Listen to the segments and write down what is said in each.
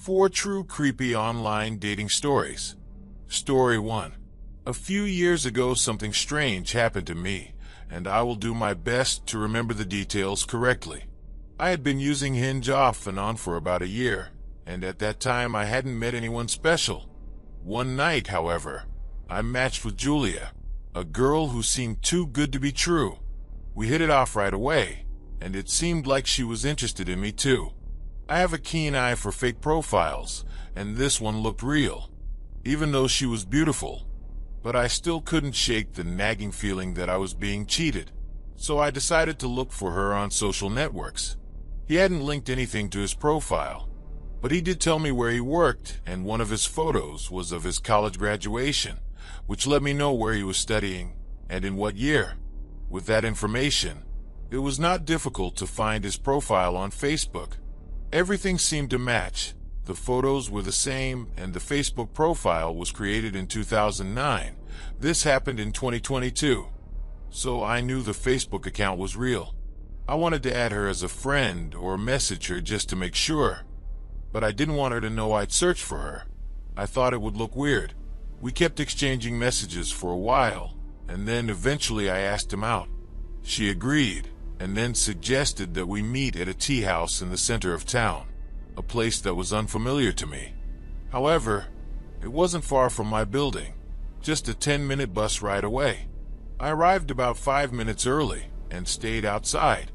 4 true creepy online dating stories. Story 1. A few years ago, something strange happened to me, and I will do my best to remember the details correctly. I had been using Hinge off and on for about a year, and at that time I hadn't met anyone special. One night, however, I matched with Julia, a girl who seemed too good to be true. We hit it off right away, and it seemed like she was interested in me too. I have a keen eye for fake profiles, and this one looked real, even though she was beautiful. But I still couldn't shake the nagging feeling that I was being cheated, so I decided to look for her on social networks. He hadn't linked anything to his profile, but he did tell me where he worked, and one of his photos was of his college graduation, which let me know where he was studying and in what year. With that information, it was not difficult to find his profile on Facebook. Everything seemed to match. The photos were the same, and the Facebook profile was created in 2009. This happened in 2022. So I knew the Facebook account was real. I wanted to add her as a friend or message her just to make sure. But I didn't want her to know I'd searched for her. I thought it would look weird. We kept exchanging messages for a while, and then eventually I asked him out. She agreed, and then suggested that we meet at a tea house in the center of town, a place that was unfamiliar to me. However, it wasn't far from my building, just a 10-minute bus ride away. I arrived about 5 minutes early and stayed outside.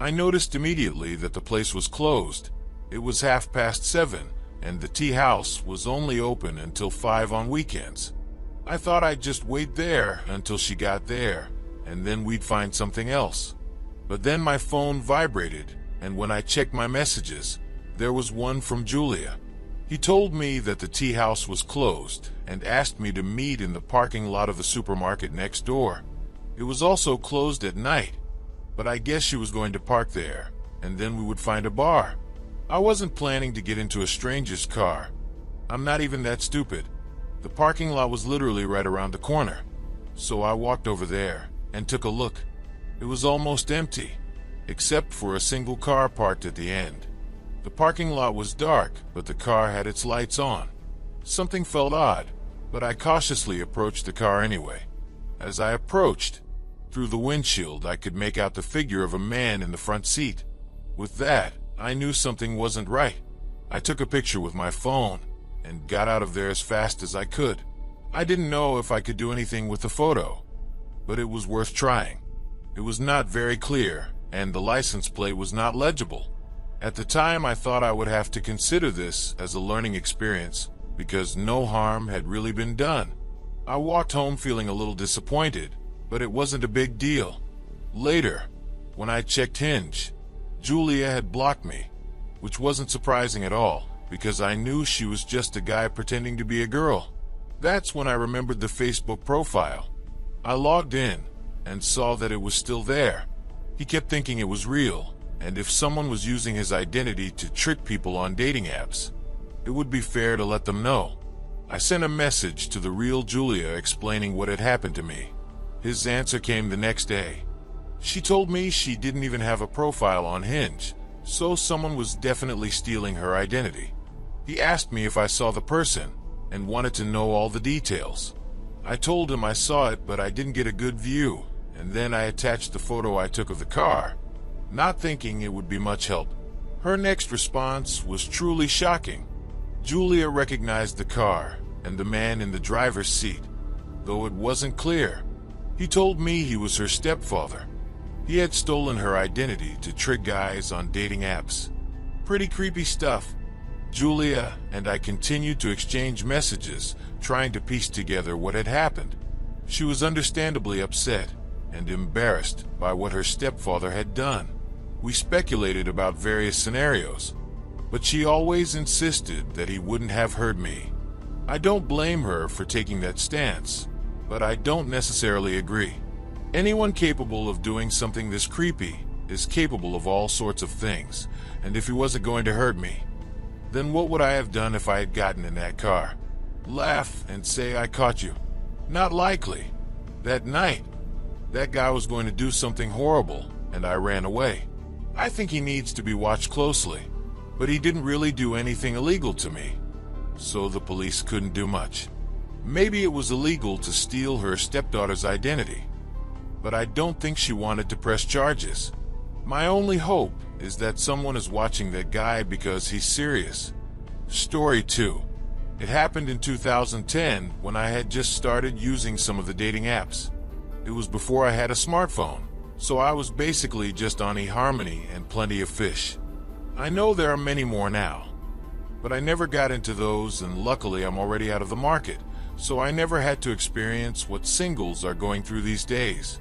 I noticed immediately that the place was closed. It was 7:30, and the tea house was only open until 5 on weekends. I thought I'd just wait there until she got there, and then we'd find something else. But then my phone vibrated, and when I checked my messages, there was one from Julia. He told me that the tea house was closed and asked me to meet in the parking lot of the supermarket next door. It was also closed at night, but I guess she was going to park there, and then we would find a bar. I wasn't planning to get into a stranger's car. I'm not even that stupid. The parking lot was literally right around the corner. So I walked over there and took a look. It was almost empty, except for a single car parked at the end. The parking lot was dark, but the car had its lights on. Something felt odd, but I cautiously approached the car anyway. As I approached, through the windshield I could make out the figure of a man in the front seat. With that, I knew something wasn't right. I took a picture with my phone and got out of there as fast as I could. I didn't know if I could do anything with the photo, but it was worth trying. It was not very clear, and the license plate was not legible. At the time, I thought I would have to consider this as a learning experience because no harm had really been done. I walked home feeling a little disappointed, but it wasn't a big deal. Later, when I checked Hinge, Julia had blocked me, which wasn't surprising at all because I knew she was just a guy pretending to be a girl. That's when I remembered the Facebook profile. I logged in and saw that it was still there. He kept thinking it was real, and if someone was using his identity to trick people on dating apps, it would be fair to let them know. I sent a message to the real Julia explaining what had happened to me. His answer came the next day. She told me she didn't even have a profile on Hinge, so someone was definitely stealing her identity. He asked me if I saw the person and wanted to know all the details. I told him I saw it, but I didn't get a good view, and then I attached the photo I took of the car, not thinking it would be much help. Her next response was truly shocking. Julia recognized the car and the man in the driver's seat, though it wasn't clear. He told me he was her stepfather. He had stolen her identity to trick guys on dating apps. Pretty creepy stuff. Julia and I continued to exchange messages, trying to piece together what had happened. She was understandably upset and embarrassed by what her stepfather had done. We speculated about various scenarios, but she always insisted that he wouldn't have hurt me. I don't blame her for taking that stance, but I don't necessarily agree. Anyone capable of doing something this creepy is capable of all sorts of things, and if he wasn't going to hurt me, then what would I have done if I had gotten in that car? Laugh and say I caught you? Not likely. That night, that guy was going to do something horrible, and I ran away. I think he needs to be watched closely. but he didn't really do anything illegal to me, so the police couldn't do much. Maybe it was illegal to steal her stepdaughter's identity, but I don't think she wanted to press charges. My only hope is that someone is watching that guy because he's serious. Story 2. It happened in 2010 when I had just started using some of the dating apps. It was before I had a smartphone, so I was basically just on eHarmony and Plenty of Fish. I know there are many more now, but I never got into those, and luckily I'm already out of the market, so I never had to experience what singles are going through these days.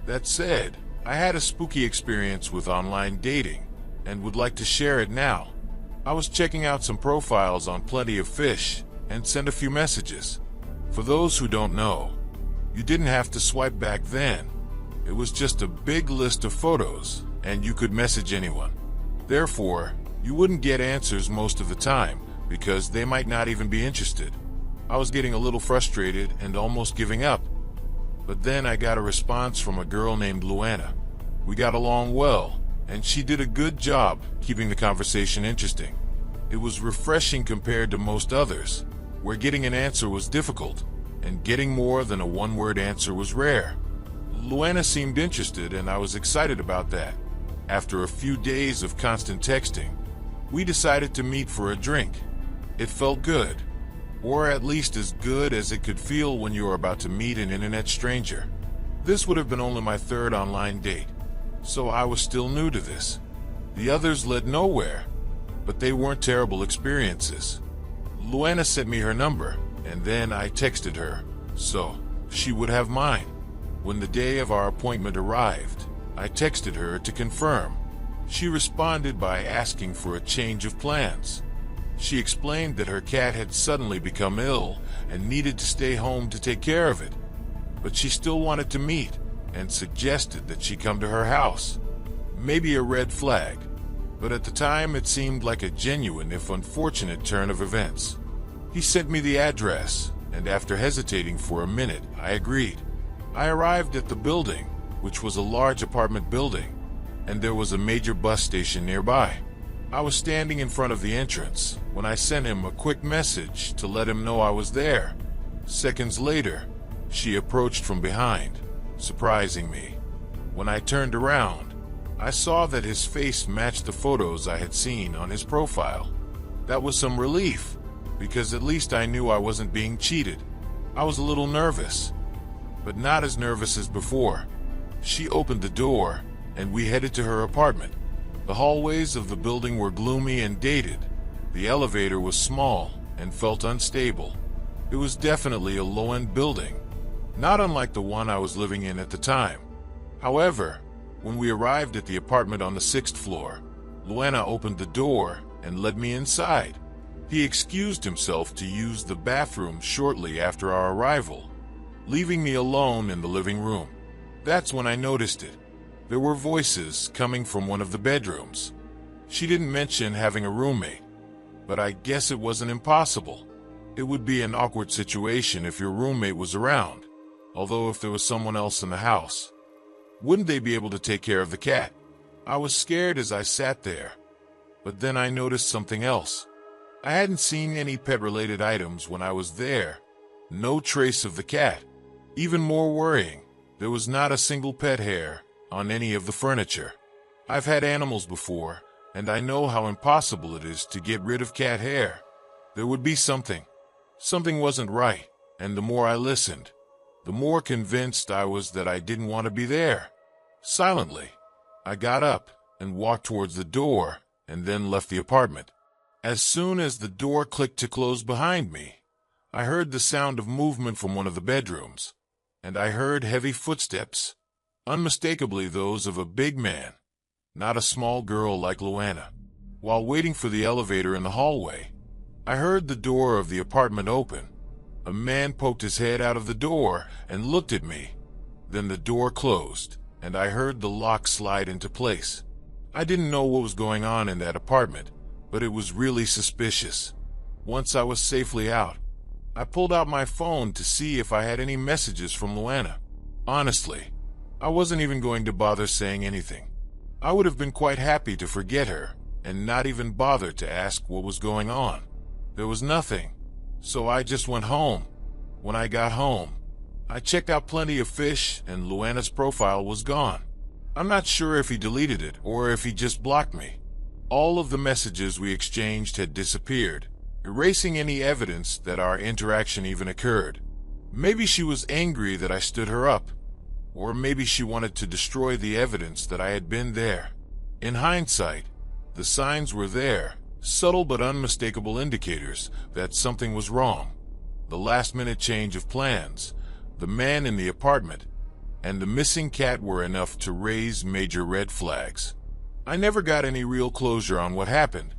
That said, I had a spooky experience with online dating and would like to share it now. I was checking out some profiles on Plenty of Fish and sent a few messages. For those who don't know, you didn't have to swipe back then. It was just a big list of photos and you could message anyone. Therefore, you wouldn't get answers most of the time because they might not even be interested. I was getting a little frustrated and almost giving up. But then I got a response from a girl named Luana. We got along well, and she did a good job keeping the conversation interesting. It was refreshing compared to most others, where getting an answer was difficult, and getting more than a one-word answer was rare. Luana seemed interested, and I was excited about that. After a few days of constant texting, we decided to meet for a drink. It felt good, or at least as good as it could feel when you are about to meet an internet stranger. This would have been only my third online date, so I was still new to this. The others led nowhere, but they weren't terrible experiences. Luana sent me her number, and then I texted her, so she would have mine. When the day of our appointment arrived, I texted her to confirm. She responded by asking for a change of plans. She explained that her cat had suddenly become ill and needed to stay home to take care of it, but she still wanted to meet and suggested that she come to her house. Maybe a red flag, but at the time it seemed like a genuine if unfortunate turn of events. He sent me the address, and after hesitating for a minute, I agreed. I arrived at the building, which was a large apartment building, and there was a major bus station nearby. I was standing in front of the entrance when I sent him a quick message to let him know I was there. Seconds later, she approached from behind, surprising me. When I turned around, I saw that his face matched the photos I had seen on his profile. That was some relief, because at least I knew I wasn't being cheated. I was a little nervous, but not as nervous as before. She opened the door, and we headed to her apartment. The hallways of the building were gloomy and dated. The elevator was small and felt unstable. It was definitely a low-end building, not unlike the one I was living in at the time. However, when we arrived at the apartment on the 6th floor, Luana opened the door and led me inside. He excused himself to use the bathroom shortly after our arrival, leaving me alone in the living room. That's when I noticed it. There were voices coming from one of the bedrooms. She didn't mention having a roommate, but I guess it wasn't impossible. It would be an awkward situation if your roommate was around, although if there was someone else in the house, wouldn't they be able to take care of the cat? I was scared as I sat there, but then I noticed something else. I hadn't seen any pet-related items when I was there. No trace of the cat. Even more worrying, there was not a single pet hair on any of the furniture. I've had animals before, and I know how impossible it is to get rid of cat hair. There would be something. Something wasn't right, and the more I listened, the more convinced I was that I didn't want to be there. Silently, I got up and walked towards the door and then left the apartment. As soon as the door clicked to close behind me, I heard the sound of movement from one of the bedrooms, and I heard heavy footsteps, unmistakably those of a big man, not a small girl like Luana. While waiting for the elevator in the hallway, I heard the door of the apartment open. A man poked his head out of the door and looked at me. Then the door closed, and I heard the lock slide into place. I didn't know what was going on in that apartment, but it was really suspicious. Once I was safely out, I pulled out my phone to see if I had any messages from Luana. Honestly, I wasn't even going to bother saying anything. I would have been quite happy to forget her, and not even bother to ask what was going on. There was nothing, so I just went home. When I got home, I checked out Plenty of Fish, and Luana's profile was gone. I'm not sure if he deleted it or if he just blocked me. All of the messages we exchanged had disappeared, erasing any evidence that our interaction even occurred. Maybe she was angry that I stood her up, or maybe she wanted to destroy the evidence that I had been there. In hindsight, the signs were there, subtle but unmistakable indicators that something was wrong. The last-minute change of plans, the man in the apartment, and the missing cat were enough to raise major red flags. I never got any real closure on what happened,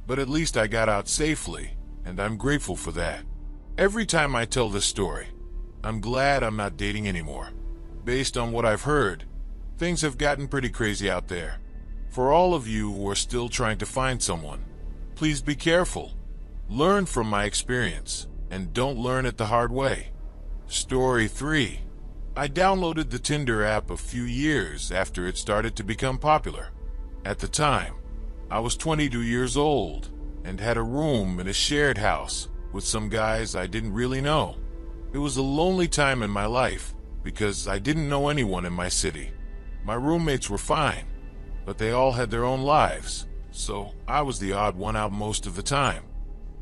but at least I got out safely, and I'm grateful for that. Every time I tell this story, I'm glad I'm not dating anymore. Based on what I've heard, things have gotten pretty crazy out there. For all of you who are still trying to find someone, please be careful. Learn from my experience, and don't learn it the hard way. Story 3. I downloaded the Tinder app a few years after it started to become popular. At the time, I was 22 years old and had a room in a shared house with some guys I didn't really know. It was a lonely time in my life because I didn't know anyone in my city. My roommates were fine, but they all had their own lives, so I was the odd one out most of the time.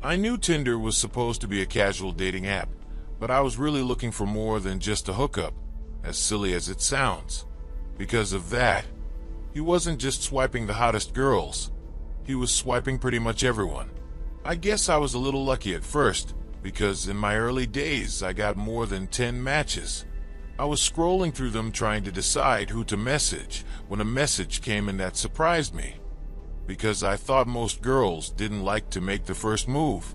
I knew Tinder was supposed to be a casual dating app, but I was really looking for more than just a hookup, as silly as it sounds. Because of that, he wasn't just swiping the hottest girls, he was swiping pretty much everyone. I guess I was a little lucky at first, because in my early days I got more than 10 matches. I was scrolling through them trying to decide who to message when a message came in that surprised me, because I thought most girls didn't like to make the first move.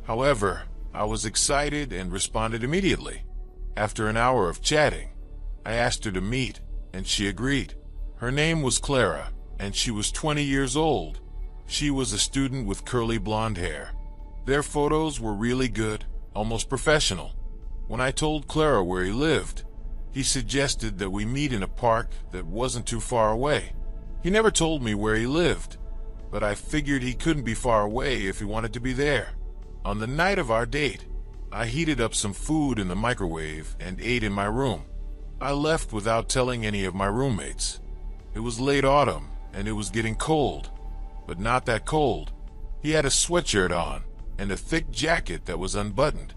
However, I was excited and responded immediately. After an hour of chatting, I asked her to meet, and she agreed. Her name was Clara, and she was 20 years old. She was a student with curly blonde hair. Their photos were really good, almost professional. When I told Clara where he lived, he suggested that we meet in a park that wasn't too far away. He never told me where he lived, but I figured he couldn't be far away if he wanted to be there. On the night of our date, I heated up some food in the microwave and ate in my room. I left without telling any of my roommates. It was late autumn, and it was getting cold, but not that cold. He had a sweatshirt on and a thick jacket that was unbuttoned.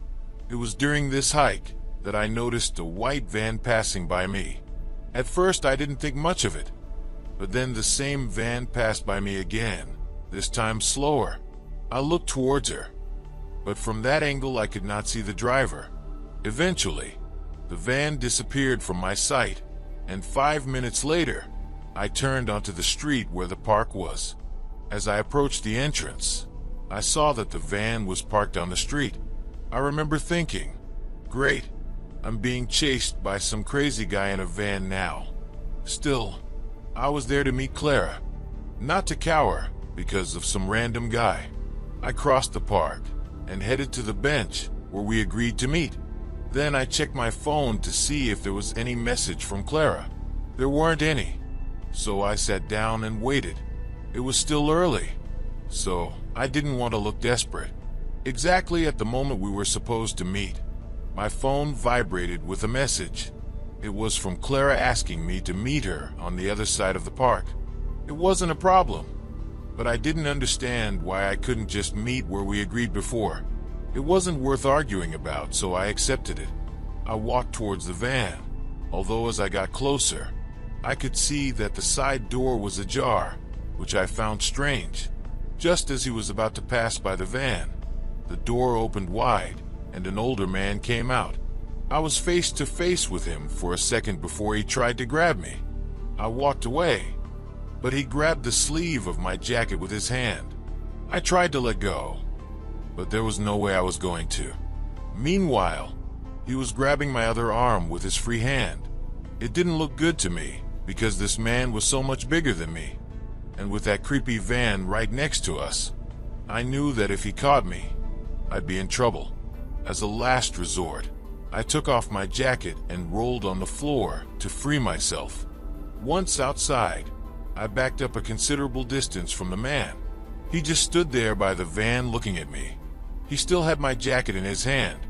It was during this hike that I noticed a white van passing by me. At first, I didn't think much of it, but then the same van passed by me again, this time slower. I looked towards her, but from that angle I could not see the driver. Eventually, the van disappeared from my sight, and 5 minutes later, I turned onto the street where the park was. As I approached the entrance, I saw that the van was parked on the street. I remember thinking, great, I'm being chased by some crazy guy in a van now. Still, I was there to meet Clara, not to cower because of some random guy. I crossed the park and headed to the bench where we agreed to meet. Then I checked my phone to see if there was any message from Clara. There weren't any, so I sat down and waited. It was still early, so I didn't want to look desperate. Exactly at the moment we were supposed to meet, my phone vibrated with a message. It was from Clara asking me to meet her on the other side of the park. It wasn't a problem, but I didn't understand why I couldn't just meet where we agreed before. It wasn't worth arguing about, so I accepted it. I walked towards the van, although as I got closer, I could see that the side door was ajar, which I found strange. Just as he was about to pass by the van, the door opened wide, and an older man came out. I was face to face with him for a second before he tried to grab me. I walked away, but he grabbed the sleeve of my jacket with his hand. I tried to let go, but there was no way I was going to. Meanwhile, he was grabbing my other arm with his free hand. It didn't look good to me, because this man was so much bigger than me, and with that creepy van right next to us, I knew that if he caught me, I'd be in trouble. As a last resort, I took off my jacket and rolled on the floor to free myself. Once outside, I backed up a considerable distance from the man. He just stood there by the van looking at me. He still had my jacket in his hand,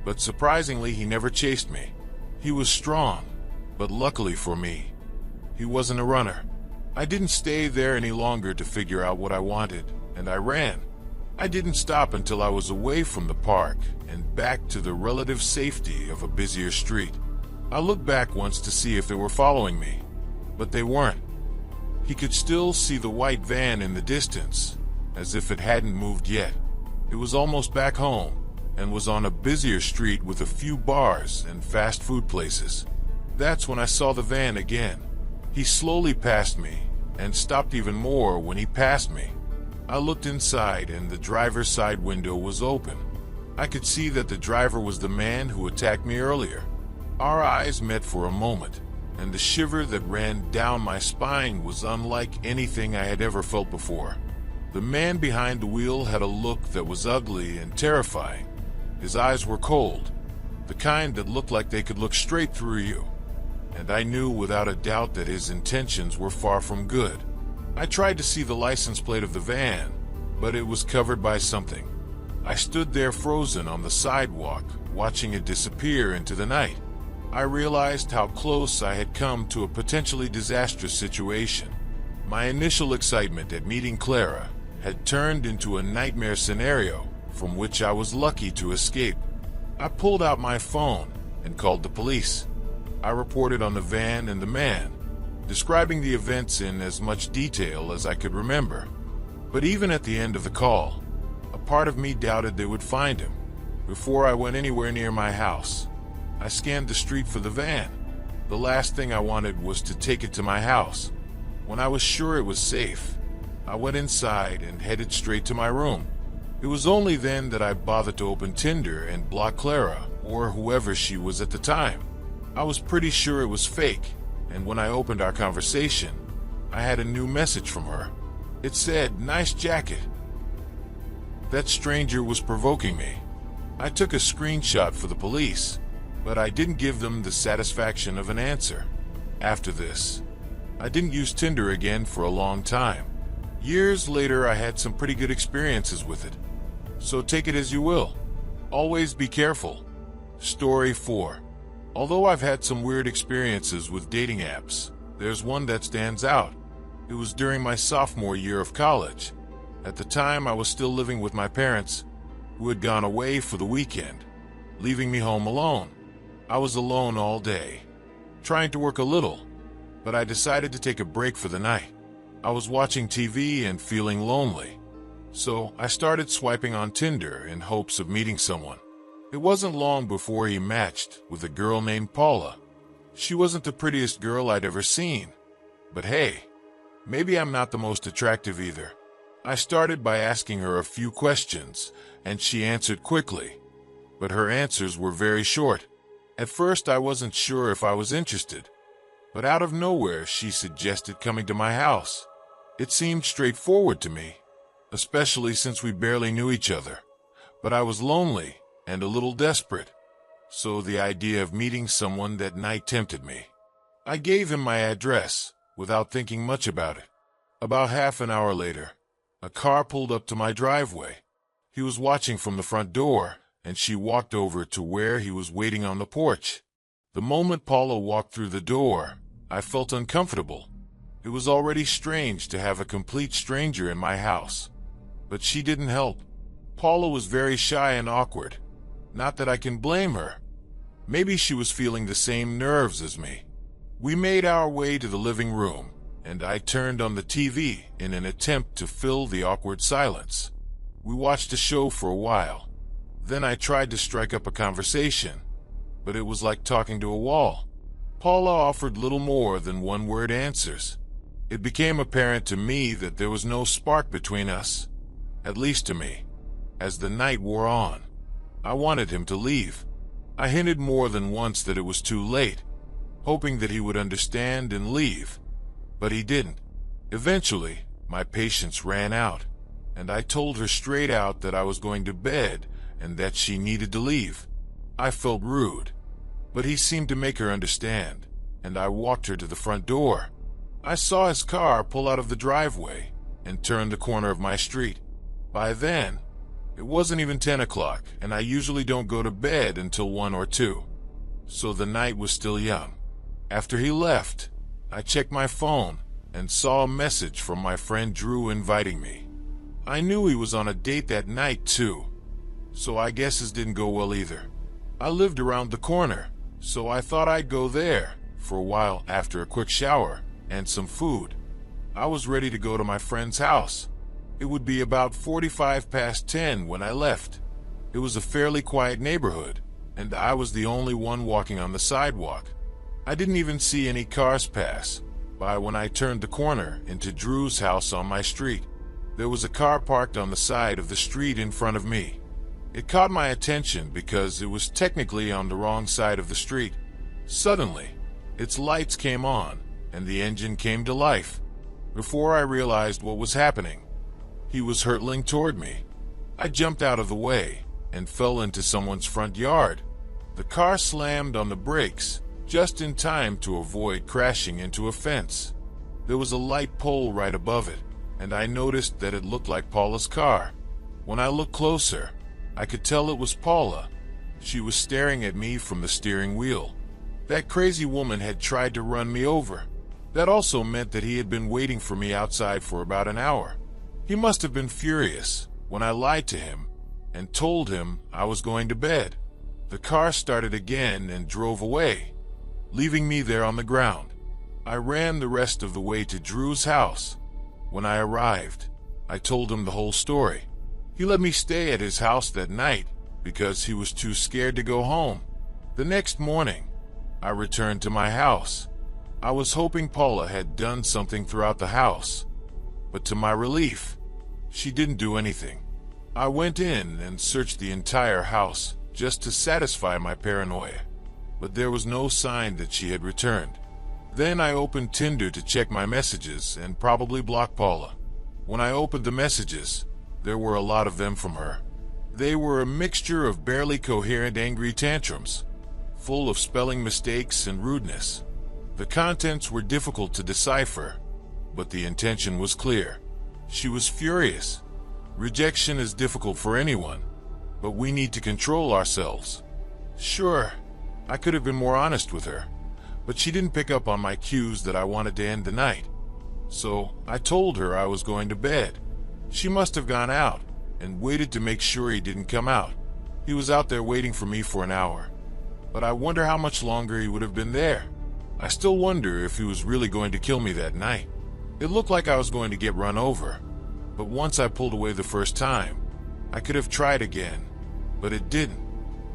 but surprisingly he never chased me. He was strong, but luckily for me, he wasn't a runner. I didn't stay there any longer to figure out what I wanted, and I ran. I didn't stop until I was away from the park and back to the relative safety of a busier street. I looked back once to see if they were following me, but they weren't. He could still see the white van in the distance, as if it hadn't moved yet. It was almost back home and was on a busier street with a few bars and fast food places. That's when I saw the van again. He slowly passed me and stopped even more when he passed me. I looked inside and the driver's side window was open. I could see that the driver was the man who attacked me earlier. Our eyes met for a moment, and the shiver that ran down my spine was unlike anything I had ever felt before. The man behind the wheel had a look that was ugly and terrifying. His eyes were cold, the kind that looked like they could look straight through you. And I knew without a doubt that his intentions were far from good. I tried to see the license plate of the van, but it was covered by something. I stood there frozen on the sidewalk, watching it disappear into the night. I realized how close I had come to a potentially disastrous situation. My initial excitement at meeting Clara had turned into a nightmare scenario from which I was lucky to escape. I pulled out my phone and called the police. I reported on the van and the man, describing the events in as much detail as I could remember. But even at the end of the call, a part of me doubted they would find him. Before I went anywhere near my house, I scanned the street for the van. The last thing I wanted was to take it to my house. When I was sure it was safe, I went inside and headed straight to my room. It was only then that I bothered to open Tinder and block Clara, or whoever she was at the time. I was pretty sure it was fake, and when I opened our conversation, I had a new message from her. It said, "Nice jacket." That stranger was provoking me. I took a screenshot for the police, but I didn't give them the satisfaction of an answer. After this, I didn't use Tinder again for a long time. Years later, I had some pretty good experiences with it. So take it as you will. Always be careful. Story 4. Although I've had some weird experiences with dating apps, there's one that stands out. It was during my sophomore year of college. At the time, I was still living with my parents, who had gone away for the weekend, leaving me home alone. I was alone all day, trying to work a little, but I decided to take a break for the night. I was watching TV and feeling lonely, so I started swiping on Tinder in hopes of meeting someone. It wasn't long before he matched with a girl named Paula. She wasn't the prettiest girl I'd ever seen, but hey, maybe I'm not the most attractive either. I started by asking her a few questions, and she answered quickly, but her answers were very short. At first, I wasn't sure if I was interested, but out of nowhere, she suggested coming to my house. It seemed straightforward to me, especially since we barely knew each other, but I was lonely and a little desperate, so the idea of meeting someone that night tempted me. I gave him my address without thinking much about it. About half an hour later, a car pulled up to my driveway. He was watching from the front door, and she walked over to where he was waiting on the porch. The moment Paula walked through the door, I felt uncomfortable. It was already strange to have a complete stranger in my house, but she didn't help. Paula was very shy and awkward. Not that I can blame her. Maybe she was feeling the same nerves as me. We made our way to the living room, and I turned on the TV in an attempt to fill the awkward silence. We watched a show for a while. Then I tried to strike up a conversation, but it was like talking to a wall. Paula offered little more than one-word answers. It became apparent to me that there was no spark between us, at least to me. As the night wore on, I wanted him to leave. I hinted more than once that it was too late, hoping that he would understand and leave, but he didn't. Eventually, my patience ran out, and I told her straight out that I was going to bed and that she needed to leave. I felt rude, but he seemed to make her understand, and I walked her to the front door. I saw his car pull out of the driveway, and turned the corner of my street. By then, it wasn't even 10 o'clock, and I usually don't go to bed until 1 or 2. So the night was still young. After he left, I checked my phone and saw a message from my friend Drew inviting me. I knew he was on a date that night too, so I guess this didn't go well either. I lived around the corner, so I thought I'd go there for a while after a quick shower and some food. I was ready to go to my friend's house. It would be about 45 past 10 when I left. It was a fairly quiet neighborhood, and I was the only one walking on the sidewalk. I didn't even see any cars pass by when I turned the corner into Drew's house on my street. There was a car parked on the side of the street in front of me. It caught my attention because it was technically on the wrong side of the street. Suddenly, its lights came on, and the engine came to life. Before I realized what was happening, he was hurtling toward me. I jumped out of the way and fell into someone's front yard. The car slammed on the brakes just in time to avoid crashing into a fence. There was a light pole right above it, and I noticed that it looked like Paula's car. When I looked closer, I could tell it was Paula. She was staring at me from the steering wheel. That crazy woman had tried to run me over. That also meant that he had been waiting for me outside for about an hour. He must have been furious when I lied to him and told him I was going to bed. The car started again and drove away, leaving me there on the ground. I ran the rest of the way to Drew's house. When I arrived, I told him the whole story. He let me stay at his house that night because he was too scared to go home. The next morning, I returned to my house. I was hoping Paula had done something throughout the house, but to my relief, she didn't do anything. I went in and searched the entire house just to satisfy my paranoia, but there was no sign that she had returned. Then I opened Tinder to check my messages and probably block Paula. When I opened the messages, there were a lot of them from her. They were a mixture of barely coherent angry tantrums, full of spelling mistakes and rudeness. The contents were difficult to decipher, but the intention was clear. She was furious. Rejection is difficult for anyone, but we need to control ourselves. Sure, I could have been more honest with her, but she didn't pick up on my cues that I wanted to end the night. So I told her I was going to bed. She must have gone out and waited to make sure he didn't come out. He was out there waiting for me for an hour, but I wonder how much longer he would have been there. I still wonder if he was really going to kill me that night. It looked like I was going to get run over, but once I pulled away the first time, I could have tried again, but it didn't.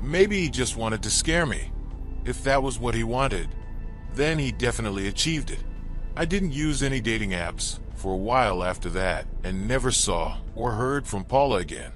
Maybe he just wanted to scare me. If that was what he wanted, then he definitely achieved it. I didn't use any dating apps for a while after that and never saw or heard from Paula again.